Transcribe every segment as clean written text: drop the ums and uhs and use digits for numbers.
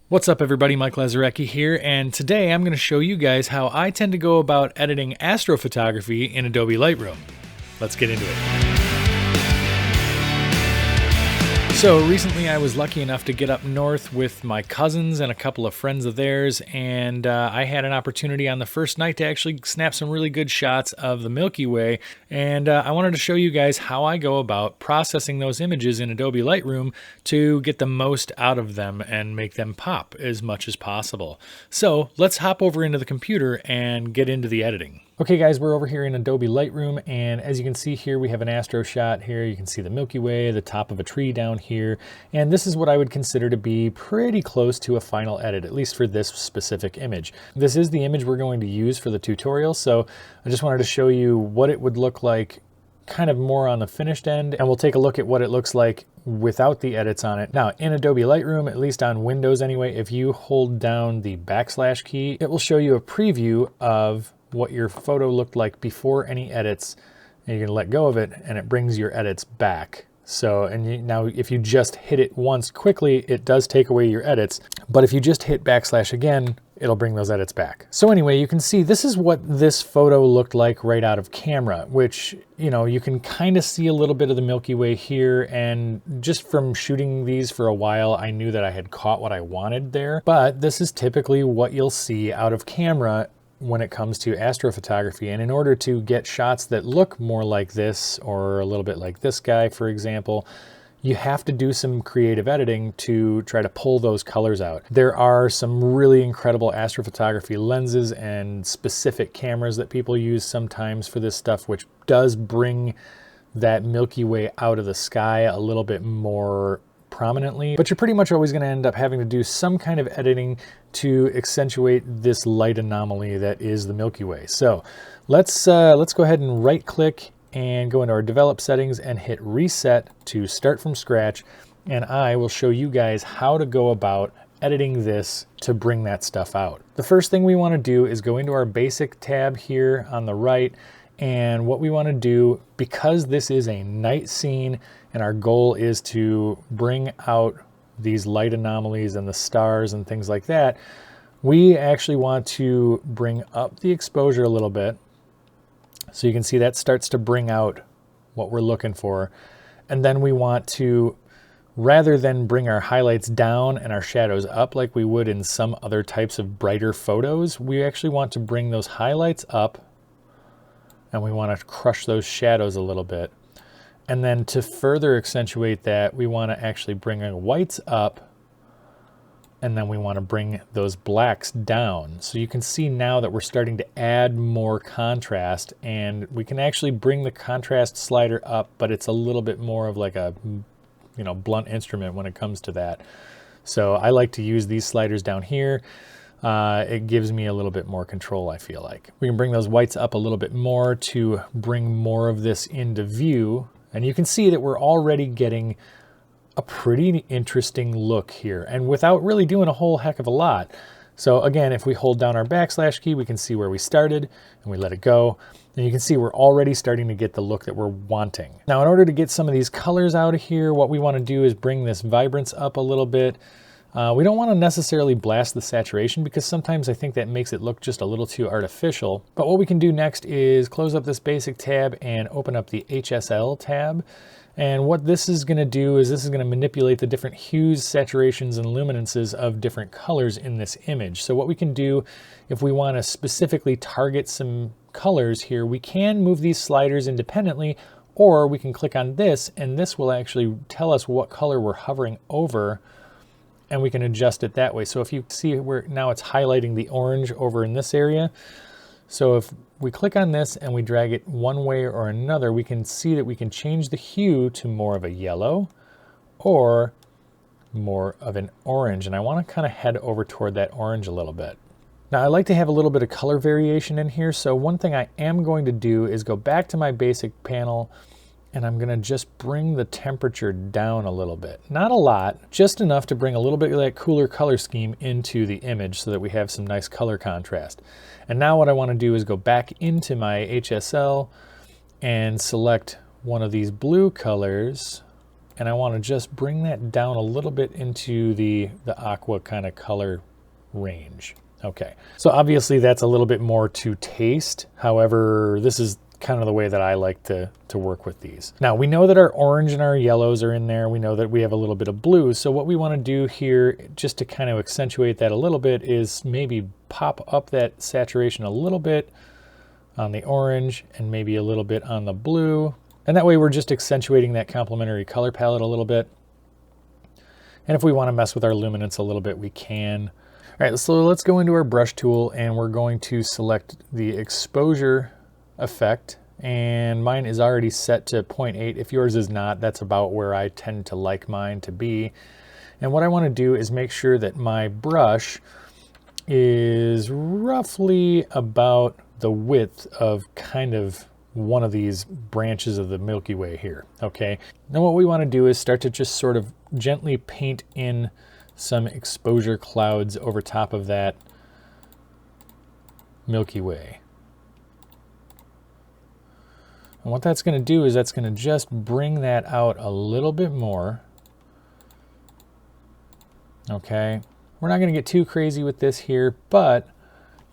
What's up everybody, Mike Lazarecki here, and today I'm going to show you guys how I tend to go about editing astrophotography in Adobe Lightroom. Let's get into it. So recently I was lucky enough to get up north with my cousins and a couple of friends of theirs, and I had an opportunity on the first night to actually snap some really good shots of the Milky Way, and I wanted to show you guys how I go about processing those images in Adobe Lightroom to get the most out of them and make them pop as much as possible. So let's hop over into the computer and get into the editing. Okay guys, we're over here in Adobe Lightroom, and as you can see here, we have an astro shot here. You can see the Milky Way, the top of a tree down here, and this is what I would consider to be pretty close to a final edit, at least for this specific image. This is the image we're going to use for the tutorial, so I just wanted to show you what it would look like kind of more on the finished end, and we'll take a look at what it looks like without the edits on it. Now, in Adobe Lightroom, at least on Windows anyway, if you hold down the / key, it will show you a preview of what your photo looked like before any edits, and you can let go of it and it brings your edits back. So, now if you just hit it once quickly, it does take away your edits, but if you just hit / again, it'll bring those edits back. So anyway, you can see this is what this photo looked like right out of camera, which, you know, you can kind of see a little bit of the Milky Way here, and just from shooting these for a while, I knew that I had caught what I wanted there. But this is typically what you'll see out of camera when it comes to astrophotography. And in order to get shots that look more like this, or a little bit like this guy, for example, you have to do some creative editing to try to pull those colors out. There are some really incredible astrophotography lenses and specific cameras that people use sometimes for this stuff, which does bring that Milky Way out of the sky a little bit more prominently, but you're pretty much always going to end up having to do some kind of editing to accentuate this light anomaly that is the Milky Way. So let's go ahead and right click and go into our develop settings and hit reset to start from scratch, and I will show you guys how to go about editing this to bring that stuff out. The first thing we want to do is go into our basic tab here on the right, and what we want to do, because this is a night scene and our goal is to bring out these light anomalies and the stars and things like that, we actually want to bring up the exposure a little bit. So you can see that starts to bring out what we're looking for. And then we want to, rather than bring our highlights down and our shadows up like we would in some other types of brighter photos, we actually want to bring those highlights up, and we want to crush those shadows a little bit. And then to further accentuate that, we want to actually bring our whites up, and then we want to bring those blacks down. So you can see now that we're starting to add more contrast, and we can actually bring the contrast slider up, but it's a little bit more of like a, you know, blunt instrument when it comes to that. So I like to use these sliders down here. It gives me a little bit more control, I feel like. We can bring those whites up a little bit more to bring more of this into view. And you can see that we're already getting a pretty interesting look here, and without really doing a whole heck of a lot. So again, if we hold down our / key, we can see where we started, and we let it go. And you can see we're already starting to get the look that we're wanting. Now, in order to get some of these colors out of here, what we want to do is bring this vibrance up a little bit. We don't want to necessarily blast the saturation, because sometimes I think that makes it look just a little too artificial. But what we can do next is close up this basic tab and open up the HSL tab. And what this is going to do is this is going to manipulate the different hues, saturations, and luminances of different colors in this image. So what we can do, if we want to specifically target some colors here, we can move these sliders independently, or we can click on this, and this will actually tell us what color we're hovering over, and we can adjust it that way. So if you see where now it's highlighting the orange over in this area. So if we click on this and we drag it one way or another, we can see that we can change the hue to more of a yellow or more of an orange. And I want to kind of head over toward that orange a little bit. Now I like to have a little bit of color variation in here. So one thing I am going to do is go back to my basic panel, and I'm going to just bring the temperature down a little bit. Not a lot, just enough to bring a little bit of that cooler color scheme into the image so that we have some nice color contrast. And now what I want to do is go back into my HSL and select one of these blue colors and I want to just bring that down a little bit into the aqua kind of color range. Okay, so obviously that's a little bit more to taste. However, this is kind of the way that I like to work with these. Now we know that our orange and our yellows are in there. We know that we have a little bit of blue. So what we want to do here, just to kind of accentuate that a little bit, is maybe pop up that saturation a little bit on the orange and maybe a little bit on the blue. And that way we're just accentuating that complementary color palette a little bit. And if we want to mess with our luminance a little bit, we can. All right, so let's go into our brush tool and we're going to select the exposure effect, and mine is already set to 0.8. If yours is not, that's about where I tend to like mine to be. And what I want to do is make sure that my brush is roughly about the width of kind of one of these branches of the Milky Way here. Okay, now what we want to do is start to just sort of gently paint in some exposure clouds over top of that Milky Way. And what that's going to do is that's going to just bring that out a little bit more. Okay, we're not going to get too crazy with this here, but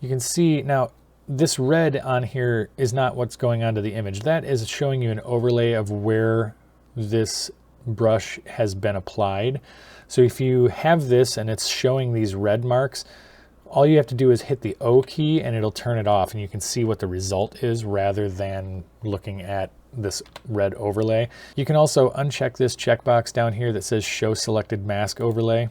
you can see now this red on here is not what's going on to the image. That is showing you an overlay of where this brush has been applied. So if you have this and it's showing these red marks, all you have to do is hit the O key and it'll turn it off, and you can see what the result is rather than looking at this red overlay. You can also uncheck this checkbox down here that says show selected mask overlay,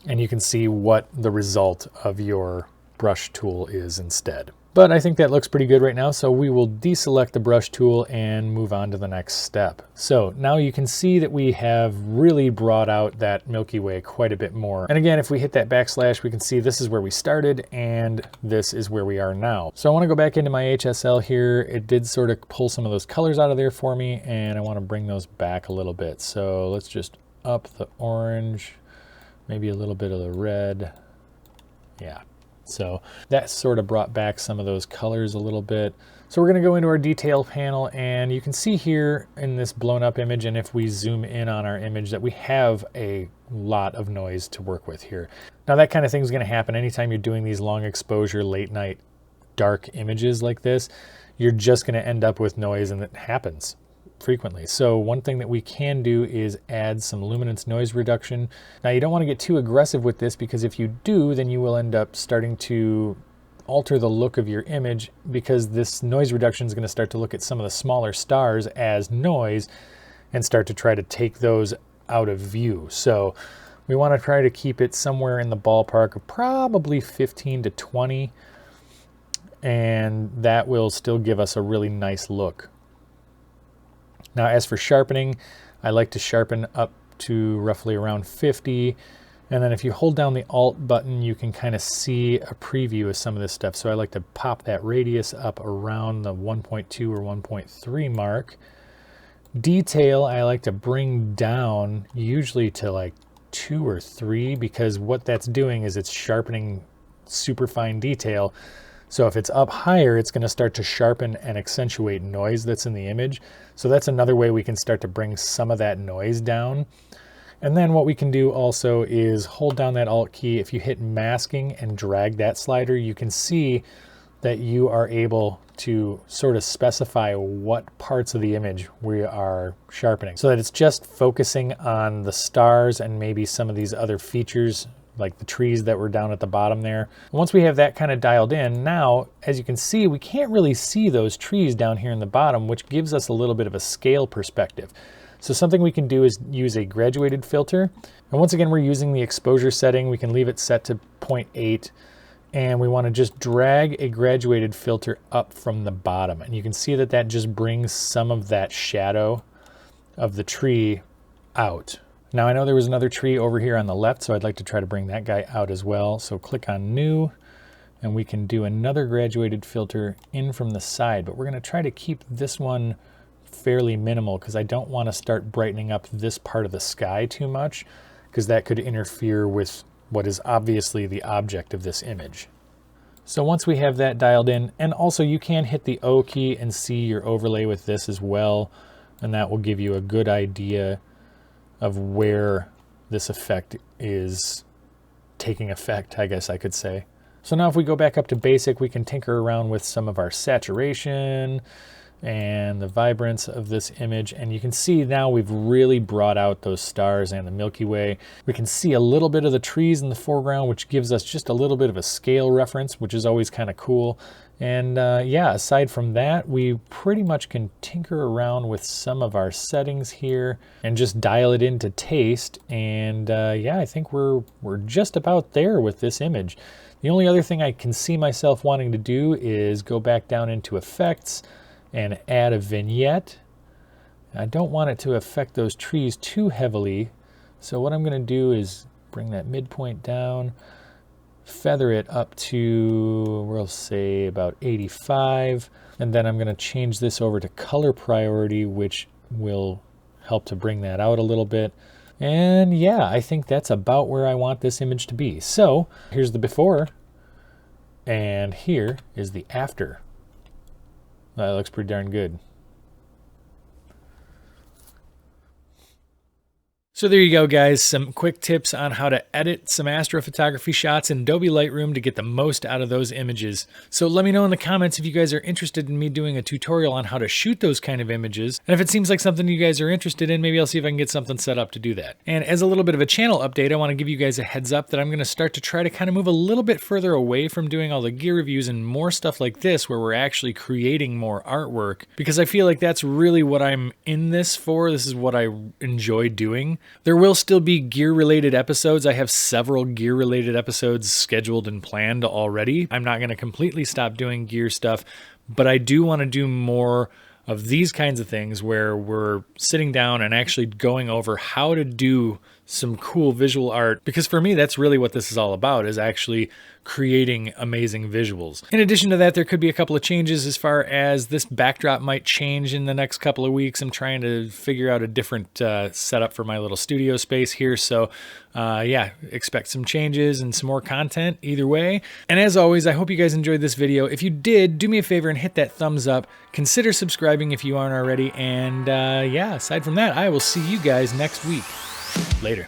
and you can see what the result of your brush tool is instead. But I think that looks pretty good right now, so we will deselect the brush tool and move on to the next step. So now you can see that we have really brought out that Milky Way quite a bit more. And again, if we hit that backslash, we can see this is where we started and this is where we are now. So I want to go back into my HSL here. It did sort of pull some of those colors out of there for me, and I want to bring those back a little bit. So let's just up the orange, maybe a little bit of the red. Yeah. So that sort of brought back some of those colors a little bit. So we're going to go into our detail panel, and you can see here in this blown up image, and if we zoom in on our image, that we have a lot of noise to work with here. Now that kind of thing is going to happen anytime you're doing these long exposure, late night, dark images like this. You're just going to end up with noise, and it happens frequently. So one thing that we can do is add some luminance noise reduction. Now you don't want to get too aggressive with this, because if you do, then you will end up starting to alter the look of your image, because this noise reduction is going to start to look at some of the smaller stars as noise and start to try to take those out of view. So we want to try to keep it somewhere in the ballpark of probably 15 to 20, and that will still give us a really nice look. Now, as for sharpening, I like to sharpen up to roughly around 50. And then if you hold down the Alt button, you can kind of see a preview of some of this stuff. So I like to pop that radius up around the 1.2 or 1.3 mark. Detail, I like to bring down usually to like 2 or 3, because what that's doing is it's sharpening super fine detail. So if it's up higher, it's going to start to sharpen and accentuate noise that's in the image. So that's another way we can start to bring some of that noise down. And then what we can do also is hold down that Alt key. If you hit masking and drag that slider, you can see that you are able to sort of specify what parts of the image we are sharpening, so that it's just focusing on the stars and maybe some of these other features like the trees that were down at the bottom there. Once we have that kind of dialed in, now, as you can see, we can't really see those trees down here in the bottom, which gives us a little bit of a scale perspective. So something we can do is use a graduated filter. And once again, we're using the exposure setting. We can leave it set to 0.8, and we want to just drag a graduated filter up from the bottom. And you can see that that just brings some of that shadow of the tree out. Now I know there was another tree over here on the left, so I'd like to try to bring that guy out as well. So click on New, and we can do another graduated filter in from the side, but we're going to try to keep this one fairly minimal, because I don't want to start brightening up this part of the sky too much, because that could interfere with what is obviously the object of this image. So once we have that dialed in, and also you can hit the O key and see your overlay with this as well, and that will give you a good idea of where this effect is taking effect, I guess I could say. So now if we go back up to basic, we can tinker around with some of our saturation and the vibrance of this image. And you can see now we've really brought out those stars and the Milky Way. We can see a little bit of the trees in the foreground, which gives us just a little bit of a scale reference, which is always kind of cool. And yeah, aside from that, we pretty much can tinker around with some of our settings here and just dial it into taste. And yeah, I think we're just about there with this image. The only other thing I can see myself wanting to do is go back down into effects and add a vignette. I don't want it to affect those trees too heavily. So what I'm going to do is bring that midpoint down, feather it up to, we'll say about 85. And then I'm going to change this over to color priority, which will help to bring that out a little bit. And yeah, I think that's about where I want this image to be. So here's the before, and here is the after. That looks pretty darn good. So there you go, guys. Some quick tips on how to edit some astrophotography shots in Adobe Lightroom to get the most out of those images. So let me know in the comments if you guys are interested in me doing a tutorial on how to shoot those kind of images. And if it seems like something you guys are interested in, maybe I'll see if I can get something set up to do that. And as a little bit of a channel update, I want to give you guys a heads up that I'm going to start to try to kind of move a little bit further away from doing all the gear reviews and more stuff like this where we're actually creating more artwork, because I feel like that's really what I'm in this for. This is what I enjoy doing. There will still be gear-related episodes. I have several gear-related episodes scheduled and planned already. I'm not going to completely stop doing gear stuff, but I do want to do more of these kinds of things where we're sitting down and actually going over how to do some cool visual art, because for me, that's really what this is all about, is actually creating amazing visuals. In addition to that, there could be a couple of changes as far as this backdrop might change in the next couple of weeks. I'm trying to figure out a different setup for my little studio space here. So yeah, expect some changes and some more content either way. And as always, I hope you guys enjoyed this video. If you did, do me a favor and hit that thumbs up. Consider subscribing if you aren't already. And yeah, aside from that, I will see you guys next week. Later.